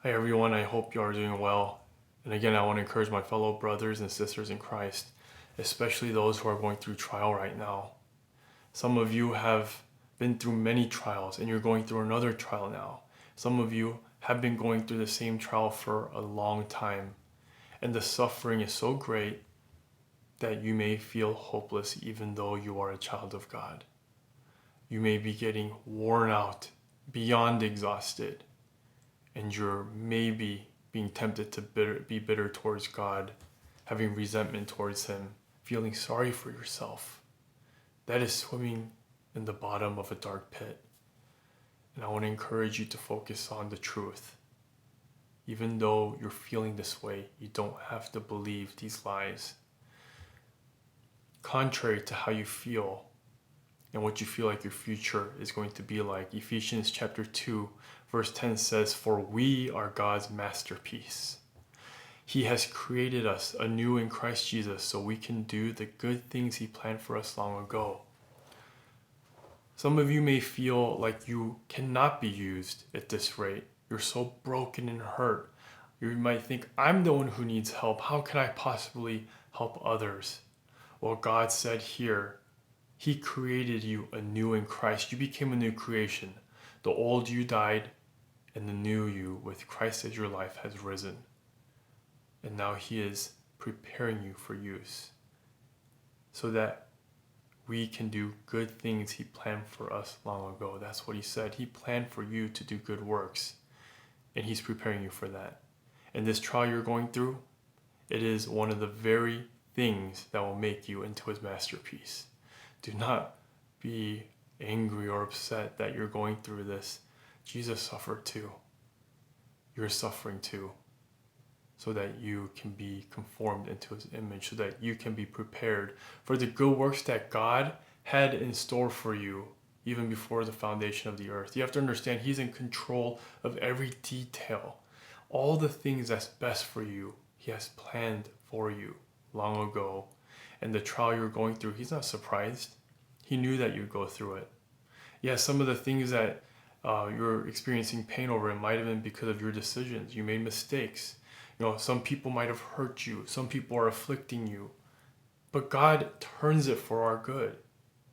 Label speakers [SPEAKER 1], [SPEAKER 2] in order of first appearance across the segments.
[SPEAKER 1] Hi everyone, I hope you are doing well. And again, I want to encourage my fellow brothers and sisters in Christ, especially those who are going through trial right now. Some of you have been through many trials and you're going through another trial now. Some of you have been going through the same trial for a long time, and the suffering is so great that you may feel hopeless even though you are a child of God. You may be getting worn out, beyond exhausted, and you're maybe being tempted to be bitter towards God, having resentment towards Him, feeling sorry for yourself. That is swimming in the bottom of a dark pit. And I want to encourage you to focus on the truth. Even though you're feeling this way, you don't have to believe these lies. Contrary to how you feel and what you feel like your future is going to be like, Ephesians chapter 2, verse 10 says, "For we are God's masterpiece. He has created us anew in Christ Jesus so we can do the good things He planned for us long ago." Some of you may feel like you cannot be used at this rate. You're so broken and hurt. You might think, I'm the one who needs help. How can I possibly help others? Well, God said here, He created you anew in Christ. You became a new creation. The old you died, and the new you with Christ as your life has risen. And now He is preparing you for use so that we can do good things He planned for us long ago. That's what He said. He planned for you to do good works, and He's preparing you for that. And this trial you're going through, it is one of the very things that will make you into His masterpiece. Do not be angry or upset that you're going through this. Jesus suffered too. You're suffering too, so that you can be conformed into His image, so that you can be prepared for the good works that God had in store for you even before the foundation of the earth. You have to understand He's in control of every detail. All the things that's best for you, He has planned for you long ago. And the trial you're going through, He's not surprised. He knew that you'd go through it. Yes, some of the things that you're experiencing pain over, it might have been because of your decisions. You made mistakes. Some people might have hurt you. Some people are afflicting you. But God turns it for our good.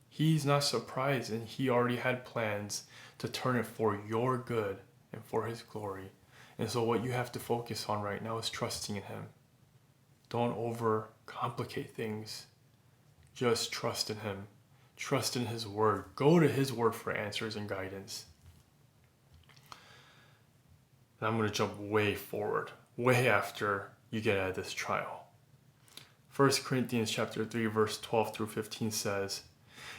[SPEAKER 1] He's not surprised, and He already had plans to turn it for your good and for His glory. And so what you have to focus on right now is trusting in Him. Don't overcomplicate things. Just trust in Him. Trust in His Word. Go to His Word for answers and guidance. And I'm going to jump way forward, way after you get out of this trial. 1 Corinthians chapter 3, verse 12 through 15 says,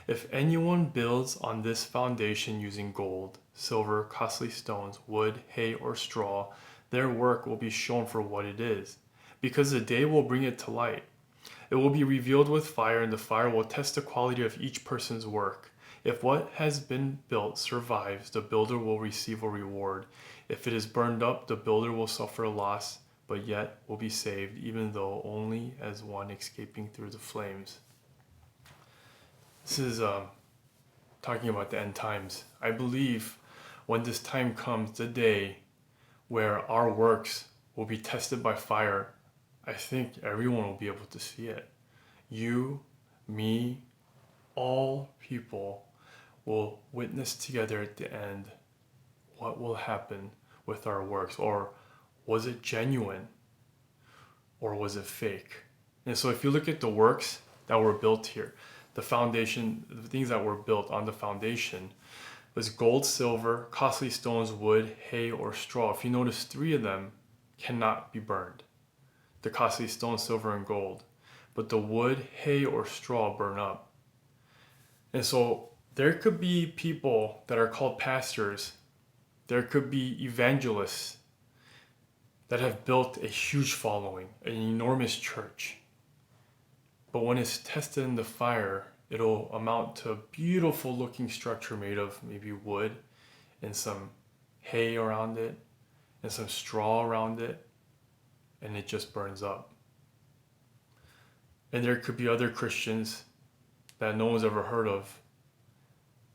[SPEAKER 1] "If anyone builds on this foundation using gold, silver, costly stones, wood, hay, or straw, their work will be shown for what it is, because the day will bring it to light. It will be revealed with fire, and the fire will test the quality of each person's work. If what has been built survives, the builder will receive a reward. If it is burned up, the builder will suffer loss, but yet will be saved, even though only as one escaping through the flames." This is talking about the end times. I believe when this time comes, the day where our works will be tested by fire, I think everyone will be able to see it. You, me, all people will witness together at the end what will happen with our works. Or was it genuine? Or was it fake? And so if you look at the works that were built here, the foundation, the things that were built on the foundation was gold, silver, costly stones, wood, hay, or straw. If you notice, 3 of them cannot be burned. The costly stone, silver, and gold. But the wood, hay, or straw burn up. And so there could be people that are called pastors. There could be evangelists that have built a huge following, an enormous church. But when it's tested in the fire, it'll amount to a beautiful looking structure made of maybe wood and some hay around it and some straw around it, and it just burns up. And there could be other Christians that no one's ever heard of,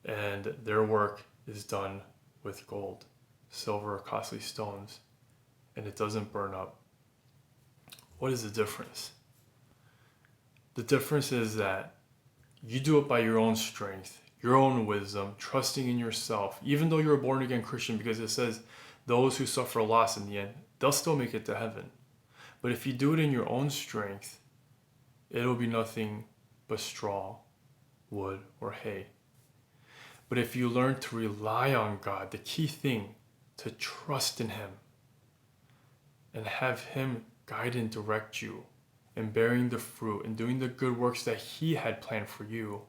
[SPEAKER 1] and their work is done with gold, silver, or costly stones, and it doesn't burn up. What is the difference? The difference is that you do it by your own strength, your own wisdom, trusting in yourself, even though you're a born again Christian, because it says those who suffer loss in the end, they'll still make it to heaven. But if you do it in your own strength, it'll be nothing but straw, wood, or hay. But if you learn to rely on God, the key thing, to trust in Him and have Him guide and direct you in bearing the fruit and doing the good works that He had planned for you,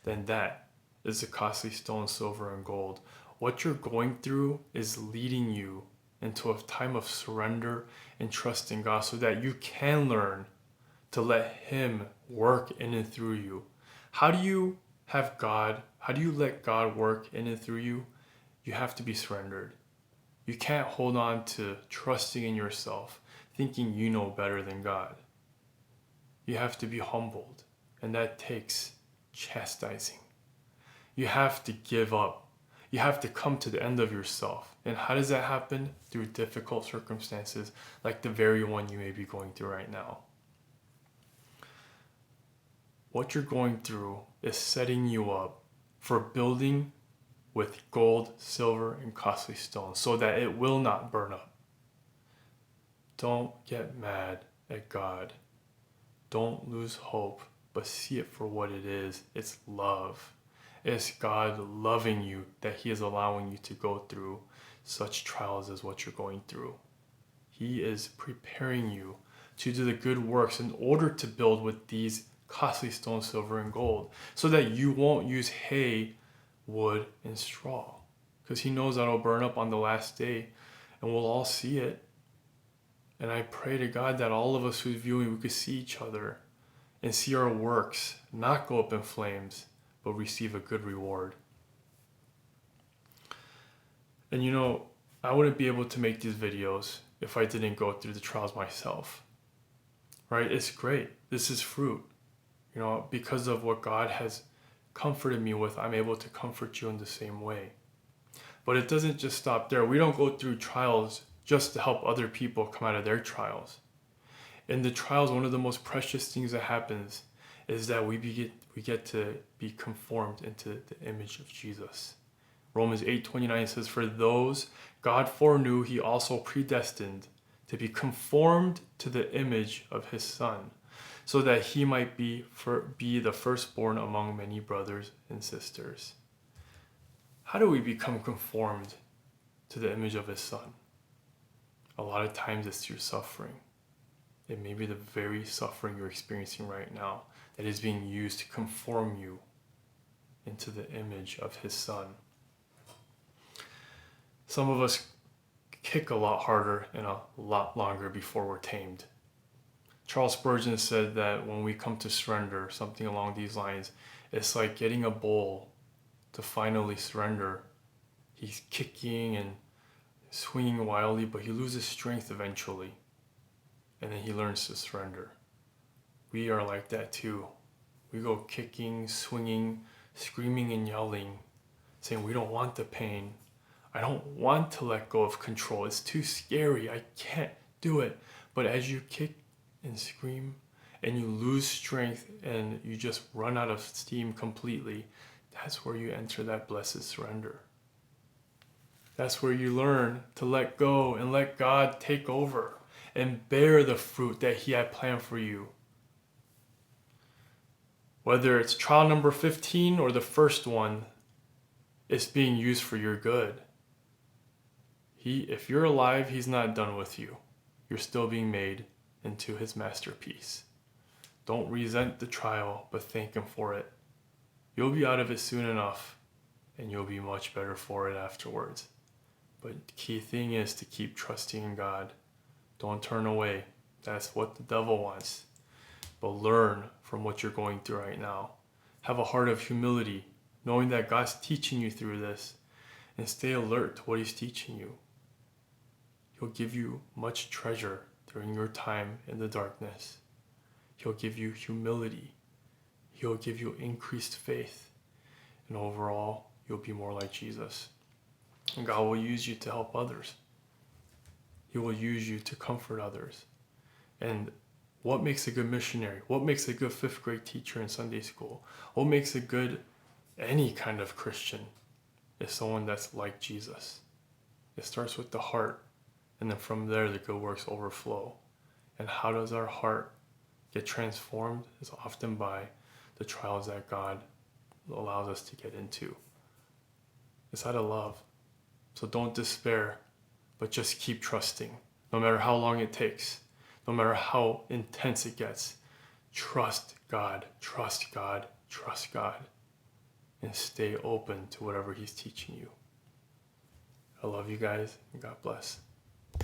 [SPEAKER 1] then that is the costly stone, silver, and gold. What you're going through is leading you into a time of surrender and trust in God so that you can learn to let Him work in and through you. How do you let God work in and through you? You have to be surrendered. You can't hold on to trusting in yourself, thinking you know better than God. You have to be humbled, and that takes chastising. You have to give up. You have to come to the end of yourself. And how does that happen? Through difficult circumstances, like the very one you may be going through right now. What you're going through is setting you up for building with gold, silver, and costly stones so that it will not burn up. Don't get mad at God. Don't lose hope, but see it for what it is. It's love. It's God loving you that He is allowing you to go through such trials as what you're going through. He is preparing you to do the good works in order to build with these costly stones, silver, and gold, so that you won't use hay, wood, and straw, because He knows that'll burn up on the last day, and we'll all see it. And I pray to God that all of us who's viewing, we could see each other and see our works not go up in flames, but receive a good reward. And I wouldn't be able to make these videos if I didn't go through the trials myself. Right? It's great. This is fruit. Because of what God has comforted me with, I'm able to comfort you in the same way. But it doesn't just stop there. We don't go through trials just to help other people come out of their trials. In the trials, one of the most precious things that happens is that we get to be conformed into the image of Jesus. Romans 8:29 says, "For those God foreknew, He also predestined to be conformed to the image of His Son, so that He might be the firstborn among many brothers and sisters." How do we become conformed to the image of His Son? A lot of times it's through suffering. It may be the very suffering you're experiencing right now that is being used to conform you into the image of His Son. Some of us kick a lot harder and a lot longer before we're tamed. Charles Spurgeon said that when we come to surrender, something along these lines, it's like getting a bull to finally surrender. He's kicking and swinging wildly, but he loses strength eventually. And then he learns to surrender. We are like that too. We go kicking, swinging, screaming and yelling, saying we don't want the pain. I don't want to let go of control. It's too scary. I can't do it. But as you kick and scream and you lose strength and you just run out of steam completely, that's where you enter that blessed surrender. That's where you learn to let go and let God take over and bear the fruit that He had planned for you. Whether it's trial number 15 or the first one, it's being used for your good. If you're alive, He's not done with you. You're still being made into His masterpiece. Don't resent the trial, but thank Him for it. You'll be out of it soon enough, and you'll be much better for it afterwards. But the key thing is to keep trusting in God. Don't turn away. That's what the devil wants. But learn from what you're going through right now. Have a heart of humility, knowing that God's teaching you through this, and stay alert to what He's teaching you. He'll give you much treasure during your time in the darkness. He'll give you humility. He'll give you increased faith. And overall, you'll be more like Jesus. And God will use you to help others. He will use you to comfort others. And what makes a good missionary? What makes a good fifth grade teacher in Sunday school? What makes a good any kind of Christian is someone that's like Jesus. It starts with the heart, and then from there the good works overflow. And how does our heart get transformed? Is often by the trials that God allows us to get into. It's out of love. So don't despair, but just keep trusting. No matter how long it takes, no matter how intense it gets, trust God, trust God, trust God, and stay open to whatever He's teaching you. I love you guys, and God bless.